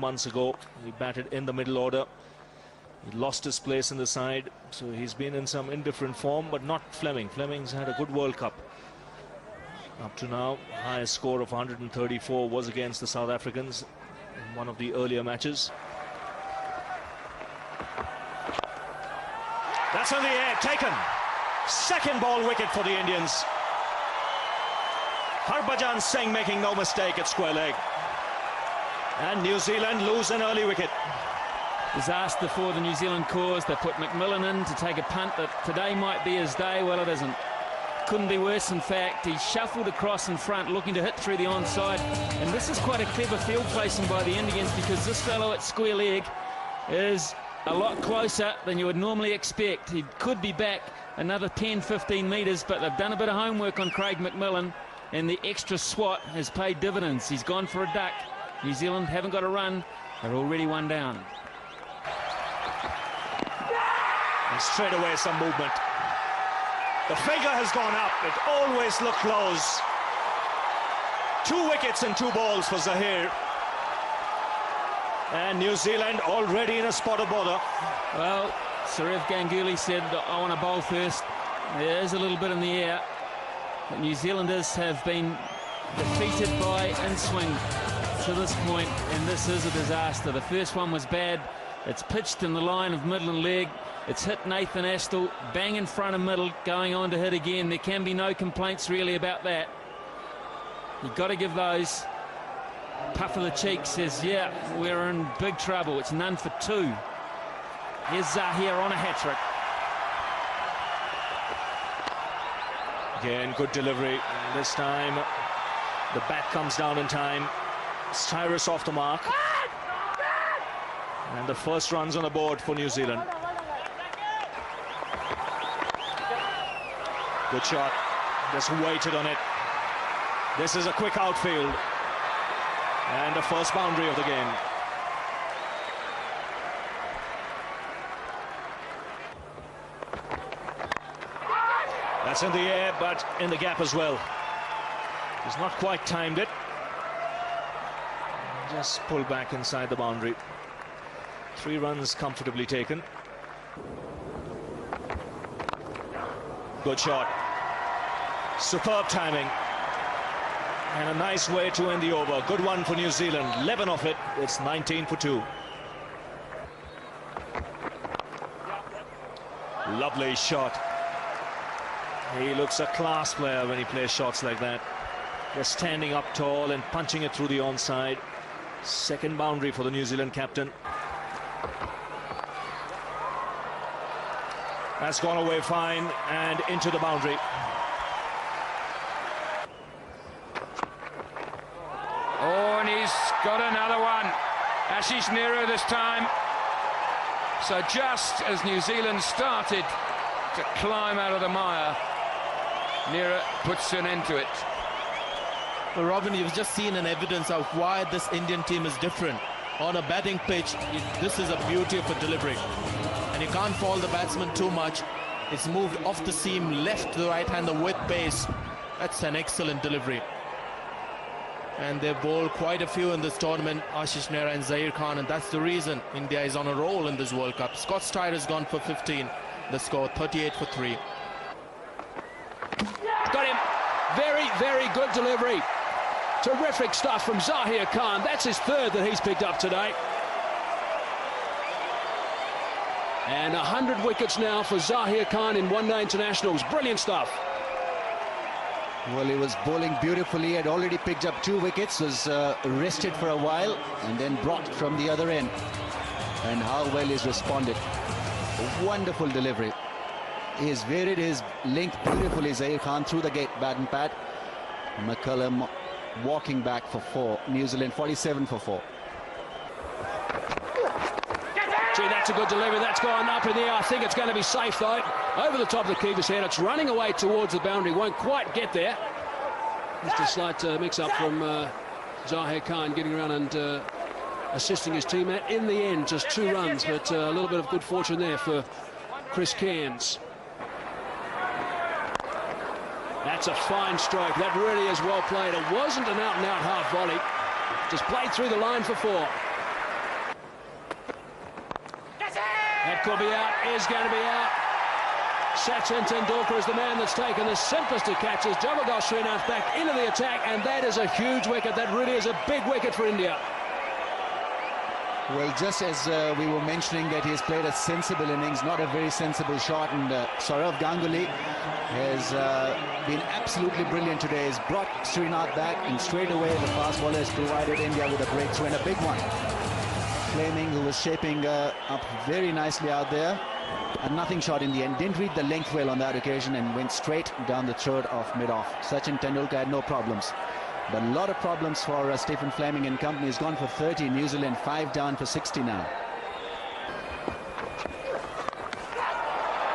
Months ago, he batted in the middle order. He lost his place in the side, so he's been in some indifferent form, but not Fleming. Fleming's had a good World Cup. Up to now, highest score of 134 was against the South Africans in one of the earlier matches. That's in the air, taken. Second ball wicket for the Indians. Harbhajan Singh making no mistake at square leg. And New Zealand lose an early wicket. Disaster for the New Zealand cause. They put McMillan in to take a punt that today might be his day. Well, it isn't. Couldn't be worse, in fact. He shuffled across in front, looking to hit through the onside. And this is quite a clever field placing by the Indians, because this fellow at square leg is a lot closer than you would normally expect. He could be back another 10-15 metres, but they've done a bit of homework on Craig McMillan, and the extra swat has paid dividends. He's gone for a duck. New Zealand haven't got a run. They're already one down. And straight away some movement. The figure has gone up. It always looked close. 2 wickets and 2 balls for Zaheer. And New Zealand already in a spot of bother. Well, Sourav Ganguly said, I want to bowl first. There is a little bit in the air. But New Zealanders have been defeated by in-swing to this point, and this is a disaster. The first one was bad. It's pitched in the line of middle and leg. It's hit Nathan Astle bang in front of middle, going on to hit again. There can be no complaints really about that. You've got to give those. Puff of the cheek says, yeah, we're in big trouble. It's none for 2. Here's Zaheer on a hat-trick. Again, good delivery. This time, the bat comes down in time. Cyrus off the mark. And the first runs on the board for New Zealand. Good shot. Just waited on it. This is a quick outfield. And the first boundary of the game. That's in the air, but in the gap as well. He's not quite timed it. Just pulled back inside the boundary. 3 runs comfortably taken. Good shot. Superb timing. And a nice way to end the over. Good one for New Zealand. 11 off it. It's 19 for 2. Lovely shot. He looks a class player when he plays shots like that. Just standing up tall and punching it through the onside. Second boundary for the New Zealand captain. That's gone away fine and into the boundary. Oh, and he's got another one. Ashish Nehru this time. So just as New Zealand started to climb out of the mire, Nehru puts an end to it. Well, Robin, you've just seen an evidence of why this Indian team is different. On a batting pitch, this is a beauty of a delivery. And you can't fault the batsman too much. It's moved off the seam, left to the right-hander with pace. That's an excellent delivery. And they've bowled quite a few in this tournament, Ashish Nehru and Zaheer Khan, and that's the reason India is on a roll in this World Cup. Scott Strider has gone for 15. The score 38 for 3. Got him. Very, very good delivery. Terrific stuff from Zaheer Khan. That's his 3rd that he's picked up today. And 100 wickets now for Zaheer Khan in one-day internationals. Brilliant stuff. Well, he was bowling beautifully. Had already picked up 2 wickets, was rested for a while, and then brought from the other end. And how well he's responded. A wonderful delivery. He's varied his length beautifully, Zaheer Khan, through the gate, bat and pat. McCullum walking back for 4. New Zealand 47 for 4. Gee, that's a good delivery. That's gone up in the air. I think it's going to be safe, though. Over the top of the keeper's head. It's running away towards the boundary. Won't quite get there. Just a slight mix-up from Zaheer Khan getting around and assisting his teammate. In the end, just 2 runs, but a little bit of good fortune there for Chris Cairns. That's a fine stroke. That really is well played. It wasn't an out-and-out half volley. Just played through the line for 4. That could be out, is going to be out. Sachin Tendulkar is the man that's taken the simplest of catches. Javagal Srinath back into the attack, and that is a huge wicket. That really is a big wicket for India. Well, just as we were mentioning that he has played a sensible innings, not a very sensible shot, and Sourav Ganguly has been absolutely brilliant today. He's brought Srinath back, and straight away the fast bowler has provided India with a breakthrough and a big one. Fleming, who was shaping up very nicely out there, a nothing shot in the end. Didn't read the length well on that occasion and went straight down the throat of mid-off. Sachin Tendulkar had no problems. But a lot of problems for Stephen Fleming and company. He's gone for 30. New Zealand 5 down for 60 now.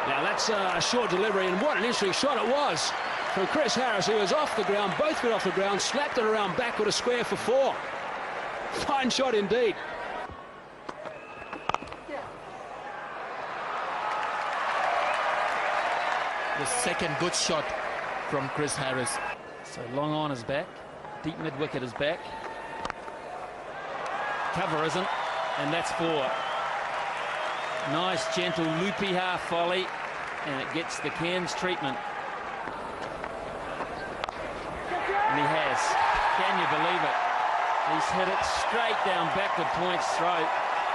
Now that's a short delivery, and what an interesting shot it was from Chris Harris, who was off the ground, both feet off the ground, slapped it around back with a square for 4. Fine shot indeed. The second good shot from Chris Harris. So long on is back. Deep mid-wicket is back. Cover isn't, and that's 4. Nice, gentle, loopy half volley, and it gets the Cairns treatment. And he has. Can you believe it? He's hit it straight down back to Point's throat.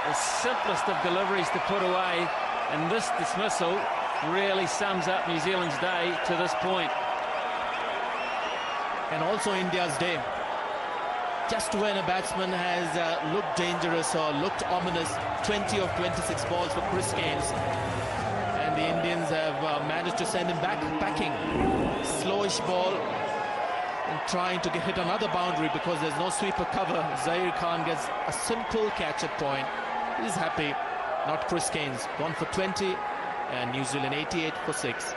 The simplest of deliveries to put away, and this dismissal really sums up New Zealand's day to this point. And also India's day. Just when a batsman has looked dangerous or looked ominous, 20 of 26 balls for Chris Gaines. And the Indians have managed to send him back packing. Slowish ball and trying to hit another boundary because there's no sweeper cover. Zaheer Khan gets a simple catch at point. He's happy, not Chris Gaines. 1 for 20 and New Zealand 88 for 6.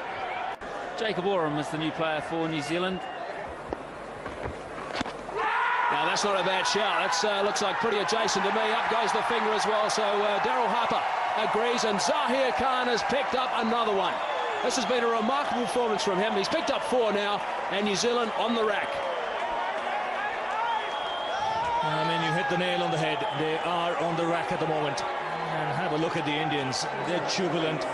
Jacob Oram is the new player for New Zealand. Now that's not a bad shout. That looks like pretty adjacent to me. Up goes the finger as well. So Daryl Harper agrees, and Zaheer Khan has picked up another one. This has been a remarkable performance from him. He's picked up 4 now, and New Zealand on the rack. I mean, you hit the nail on the head. They are on the rack at the moment. And have a look at the Indians. They're jubilant.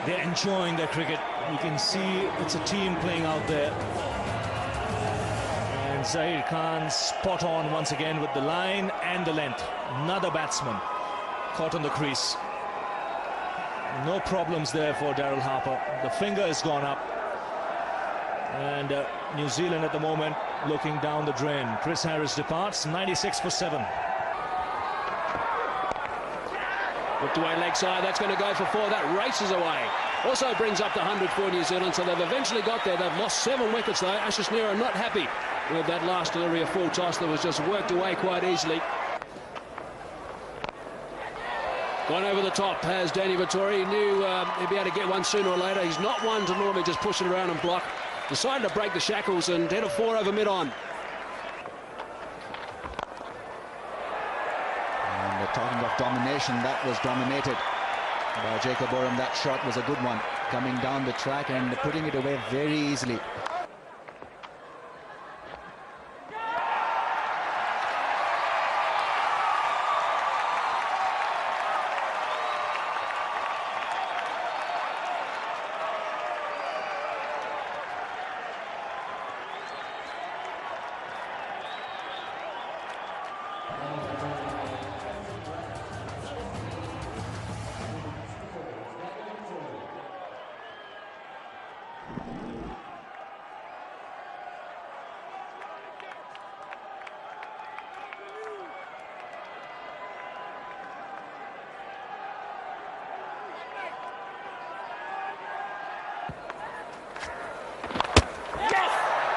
They're enjoying their cricket. You can see it's a team playing out there. And Zaheer Khan spot on once again with the line and the length. Another batsman caught on the crease. No problems there for Daryl Harper. The finger has gone up. And New Zealand at the moment looking down the drain. Chris Harris departs, 96 for 7. Whipped away leg side, that's going to go for 4. That races away. Also brings up the 100 for New Zealand, so they've eventually got there. They've lost 7 wickets though. Ashish Nehra not happy with that last delivery, a full toss that was just worked away quite easily. Gone over the top has Danny Vettori. He knew he'd be able to get one sooner or later. He's not one to normally just push it around and block. Decided to break the shackles and hit a 4 over mid-on. And talking of domination, that was dominated by Jacob Oram. That shot was a good one, coming down the track and putting it away very easily.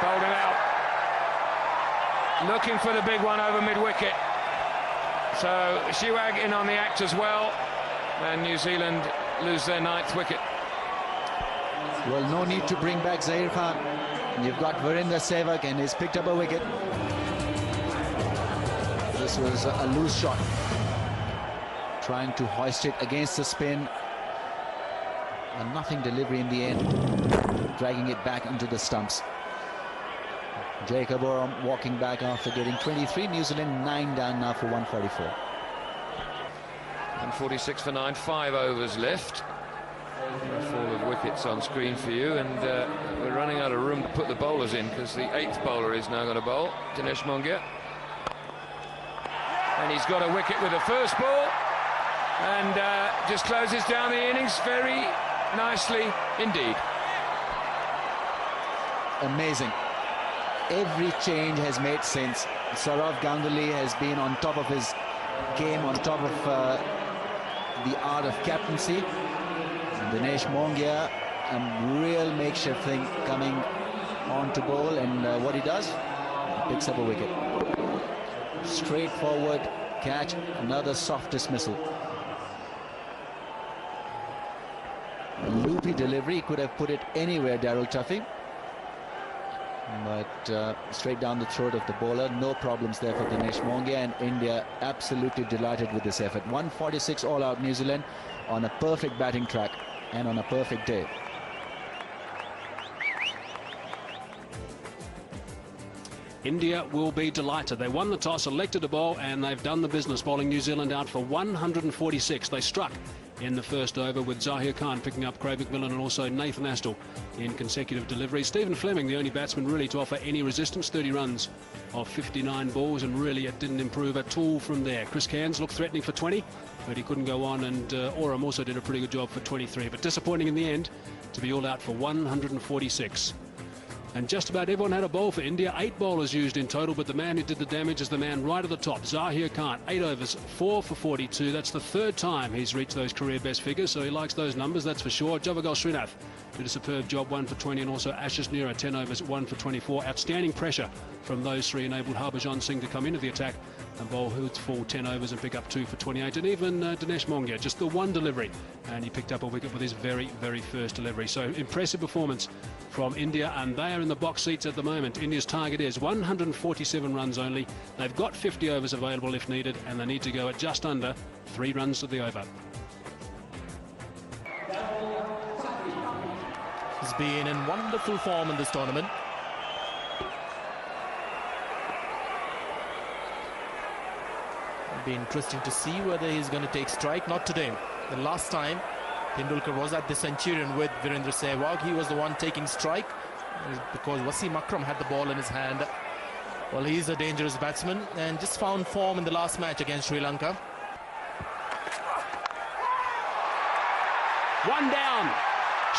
Bowled him out. Looking for the big one over mid-wicket. So Shiwag in on the act as well. And New Zealand lose their 9th wicket. Well, no need to bring back Zaheer Khan. You've got Virendra Sehwag and he's picked up a wicket. This was a loose shot. Trying to hoist it against the spin. A nothing delivery in the end. Dragging it back into the stumps. Jacob Oram walking back after getting 23. New Zealand 9 down now for 144. 146 for 9, 5 overs left. A fall of wickets on screen for you, and we're running out of room to put the bowlers in because the 8th bowler is now going to bowl, Dinesh Mongia. And he's got a wicket with the first ball, and just closes down the innings very nicely indeed. Amazing. Every change has made sense. Sourav Ganguly has been on top of his game, on top of the art of captaincy. And Dinesh Mongia, a real makeshift thing coming on to bowl, and what he does, he picks up a wicket. Straightforward catch, another soft dismissal. A loopy delivery, he could have put it anywhere, Daryl Tuffy. But straight down the throat of the bowler, no problems there for Dinesh Mongia, and India absolutely delighted with this effort. 146 all out New Zealand on a perfect batting track and on a perfect day. India will be delighted. They won the toss, elected to bowl, and they've done the business, bowling New Zealand out for 146. They struck in the first over with Zahir Khan picking up Craig McMillan and also Nathan Astle in consecutive deliveries. Stephen Fleming, the only batsman really to offer any resistance, 30 runs of 59 balls, and really it didn't improve at all from there. Chris Cairns looked threatening for 20, but he couldn't go on, and Oram also did a pretty good job for 23, but disappointing in the end to be all out for 146. And just about everyone had a bowl for India. 8 bowlers used in total, but the man who did the damage is the man right at the top, Zahir Khan. 8 overs, 4 for 42. That's the 3rd time he's reached those career best figures, so he likes those numbers, that's for sure. Javagal Srinath did a superb job, 1 for 20, and also Ashish Nehra, 10 overs, 1 for 24. Outstanding pressure from those 3 enabled Harbhajan Singh to come into the attack and bowl Hoods full 10 overs and pick up 2 for 28. And even Dinesh Mongia, just the 1 delivery, and he picked up a wicket with his very, very first delivery. So impressive performance from India, and they are in the box seats at the moment. India's target is 147 runs only. They've got 50 overs available if needed, and they need to go at just under 3 runs to the over. He's been in wonderful form in this tournament. It'll be interesting to see whether he's going to take strike. Not today. The last time Tendulkar was at the Centurion with Virendra Sehwag, he was the one taking strike because Wasim Akram had the ball in his hand. Well, he's a dangerous batsman and just found form in the last match against Sri Lanka. 1 down.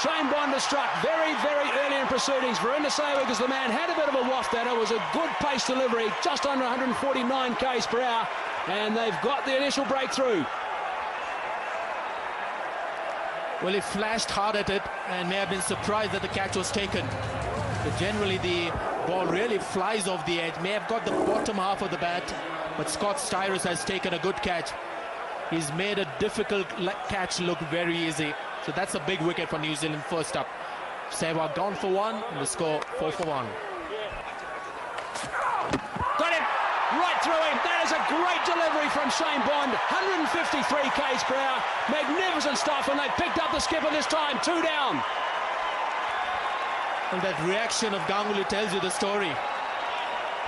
Shane Bond has struck very, very early in proceedings. Virendra Sehwag is the man, had a bit of a waft at it. It was a good pace delivery, just under 149 k's per hour, and they've got the initial breakthrough. Well, he flashed hard at it and may have been surprised that the catch was taken. But generally the ball really flies off the edge, may have got the bottom half of the bat, but Scott Styris has taken a good catch. He's made a difficult catch look very easy. So that's a big wicket for New Zealand first up. Sehwag gone for 1, and the score 4 for 1. Got him right through him. That is a great delivery from Shane Bond. 153 k's per hour. Magnificent stuff, and they picked up the skipper this time. 2 down. And that reaction of Ganguly tells you the story.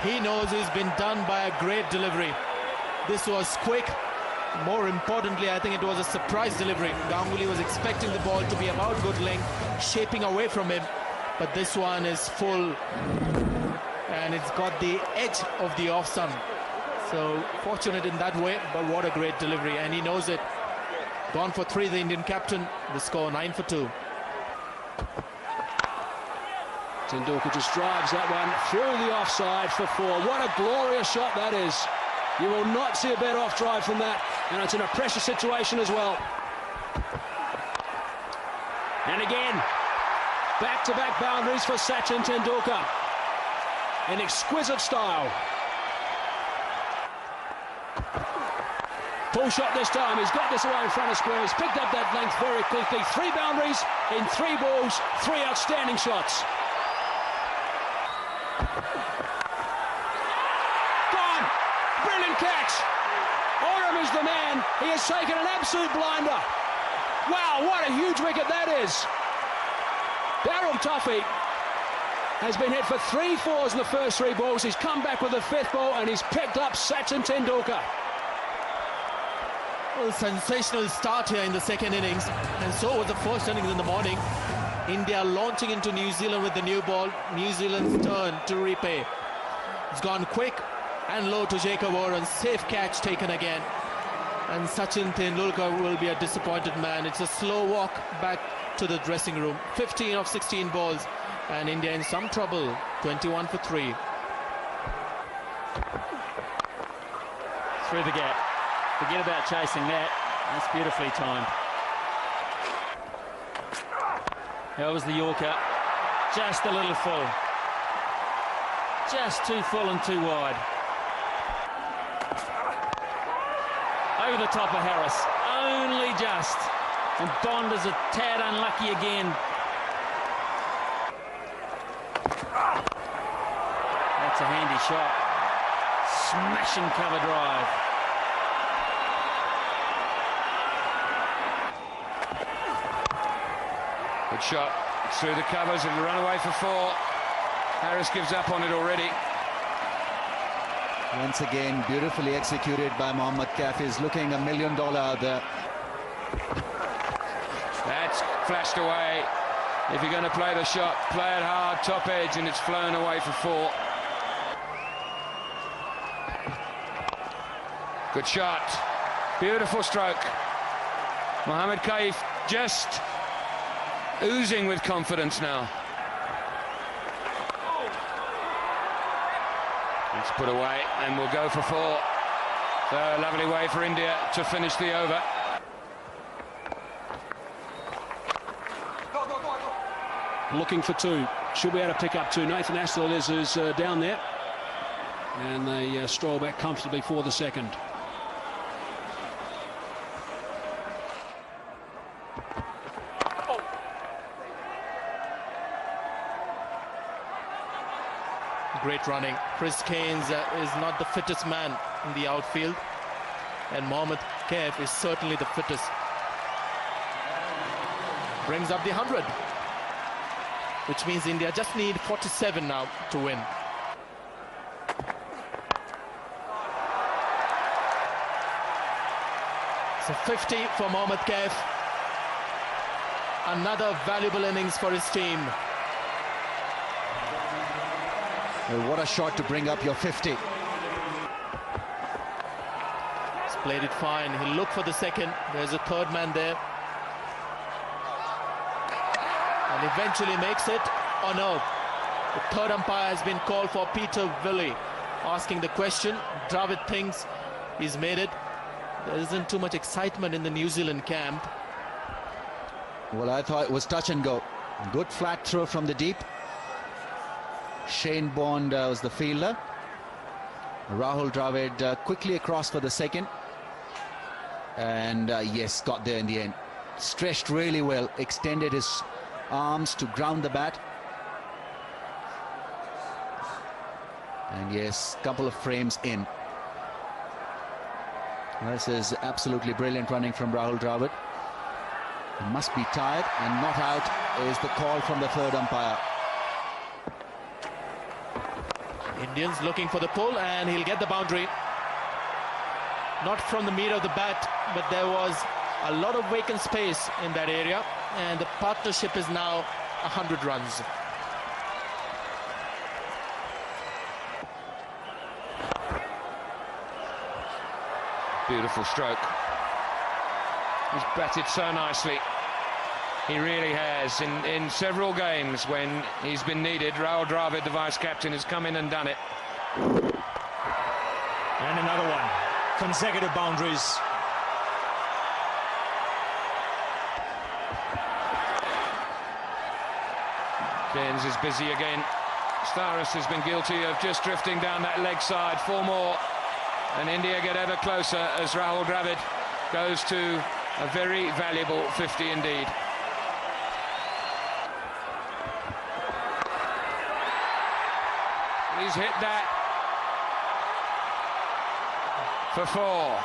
He knows he's been done by a great delivery. This was quick. More importantly, I think it was a surprise delivery. Ganguly was expecting the ball to be about good length, shaping away from him. But this one is full, and it's got the edge of the off-stump. So fortunate in that way, but what a great delivery, and he knows it. Gone for 3, the Indian captain. The score 9 for 2. Tendulkar just drives that one through the offside for 4. What a glorious shot that is. You will not see a better off drive from that, and it's in a pressure situation as well. And again, back-to-back boundaries for Sachin Tendulkar in exquisite style. Pull shot this time. He's got this away in front of square. He's picked up that length very quickly. 3 boundaries in 3 balls, 3 outstanding shots. Catch. Oram is the man. He has taken an absolute blinder. Wow, what a huge wicket that is. Daryl Tuffy has been hit for 3 fours in the first 3 balls. He's come back with the 5th ball, and he's picked up Sachin Tendulkar. Well, sensational start here in the second innings, and so was the first innings in the morning. India launching into New Zealand with the new ball. New Zealand's turn to repay. It's gone quick and low to Jacob Warren. Safe catch taken again. And Sachin Tendulkar will be a disappointed man. It's a slow walk back to the dressing room. 15 of 16 balls, and India in some trouble. 21 for 3. Through the gap. Forget about chasing that. That's beautifully timed. That was the Yorker. Just a little full. Just too full and too wide. Over the top of Harris. Only just. And Bond is a tad unlucky again. That's a handy shot. Smashing cover drive. Good shot through the covers and the run away for 4. Harris gives up on it already. Once again, beautifully executed by Mohammad Kaif. He's looking $1 million out there. That's flashed away. If you're going to play the shot, play it hard, top edge, and it's flown away for 4. Good shot. Beautiful stroke. Mohammad Kaif just oozing with confidence now. It's put away and we'll go for 4. So a lovely way for India to finish the over. Looking for 2. Should be able to pick up 2. Nathan Aspinall is down there. And they stroll back comfortably for the second. Great running. Chris Keynes is not the fittest man in the outfield, and Mohammad Kaif is certainly the fittest. Brings up the 100, which means India just need 47 now to win. So 50 for Mohammad Kaif. Another valuable innings for his team. Well, what a shot to bring up your 50. He's played it fine. He'll look for the second. There's a third man there. And eventually makes it. Oh no. The third umpire has been called for Peter Willey. Asking the question. Dravid thinks he's made it. There isn't too much excitement in the New Zealand camp. Well, I thought it was touch and go. Good flat throw from the deep. Shane Bond was the fielder. Rahul Dravid quickly across for the second. And yes, got there in the end. Stretched really well, extended his arms to ground the bat. And yes, couple of frames in. This is absolutely brilliant running from Rahul Dravid. He must be tired, and not out is the call from the third umpire. Indians looking for the pull, and he'll get the boundary. Not from the meat of the bat, but there was a lot of vacant space in that area, and the partnership is now 100 runs. Beautiful stroke. He's batted so nicely. He really has. In several games when he's been needed, Rahul Dravid, the vice-captain, has come in and done it. And another one. Consecutive boundaries. Cairns is busy again. Staris has been guilty of just drifting down that leg side. 4 more. And India get ever closer as Rahul Dravid goes to a very valuable 50 indeed. He's hit that for 4.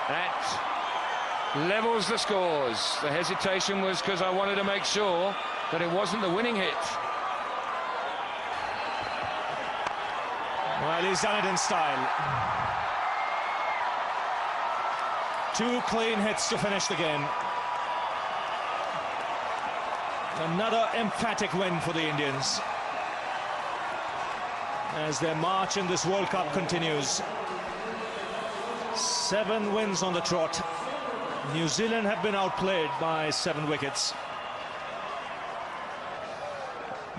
That levels the scores. The hesitation was because I wanted to make sure that it wasn't the winning hit. Well, he's done it in style. 2 clean hits to finish the game. Another emphatic win for the Indians as their march in this World Cup continues. 7 wins on the trot. New Zealand have been outplayed by 7 wickets.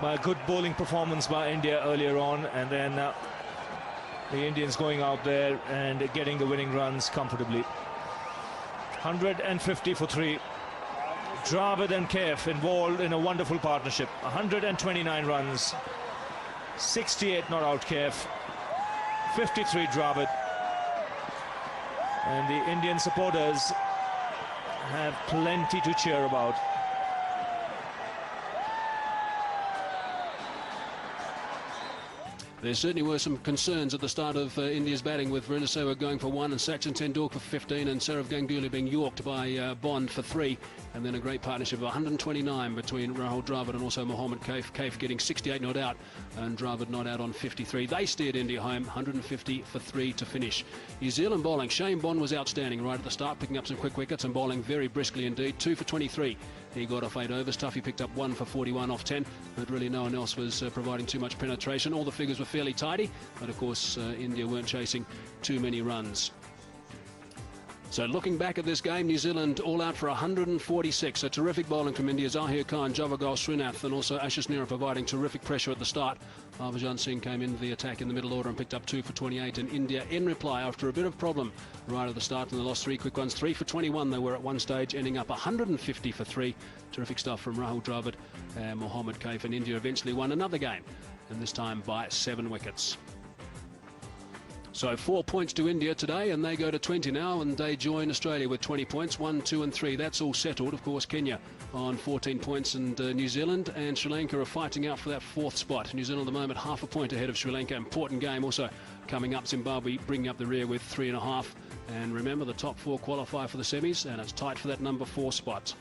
By a good bowling performance by India earlier on, and then the Indians going out there and getting the winning runs comfortably. 150 for 3. Dravid and Kaif involved in a wonderful partnership. 129 runs. 68 not out Kaif. 53 Dravid. And the Indian supporters have plenty to cheer about. There certainly were some concerns at the start of India's batting, with Virender Sehwag going for 1 and Sachin Tendulkar for 15 and Sourav Ganguly being yorked by Bond for 3, and then a great partnership of 129 between Rahul Dravid and also Mohammad Kaif. Kaif getting 68 not out and Dravid not out on 53. They steered India home, 150 for 3 to finish. New Zealand bowling, Shane Bond was outstanding right at the start, picking up some quick wickets and bowling very briskly indeed. 2 for 23. He got off 8 overs. Tuffy picked up 1 for 41 off 10, but really no one else was providing too much penetration. All the figures were fairly tidy, but of course India weren't chasing too many runs. So looking back at this game, New Zealand all out for 146. A terrific bowling from India. Zahir Khan, Javagal Srinath and also Ashish Nehra providing terrific pressure at the start. Harbhajan Singh came into the attack in the middle order and picked up 2 for 28. And India in reply after a bit of problem right at the start, and they lost 3 quick ones. 3 for 21 they were at one stage, ending up 150 for 3. Terrific stuff from Rahul Dravid and Mohammad Kaif, and India eventually won another game, and this time by 7 wickets. So 4 points to India today, and they go to 20 now, and they join Australia with 20 points, 1, 2 and 3. That's all settled. Of course, Kenya on 14 points, and New Zealand and Sri Lanka are fighting out for that 4th spot. New Zealand at the moment half a point ahead of Sri Lanka. Important game also coming up. Zimbabwe bringing up the rear with 3.5. And remember, the top 4 qualify for the semis, and it's tight for that number 4 spot.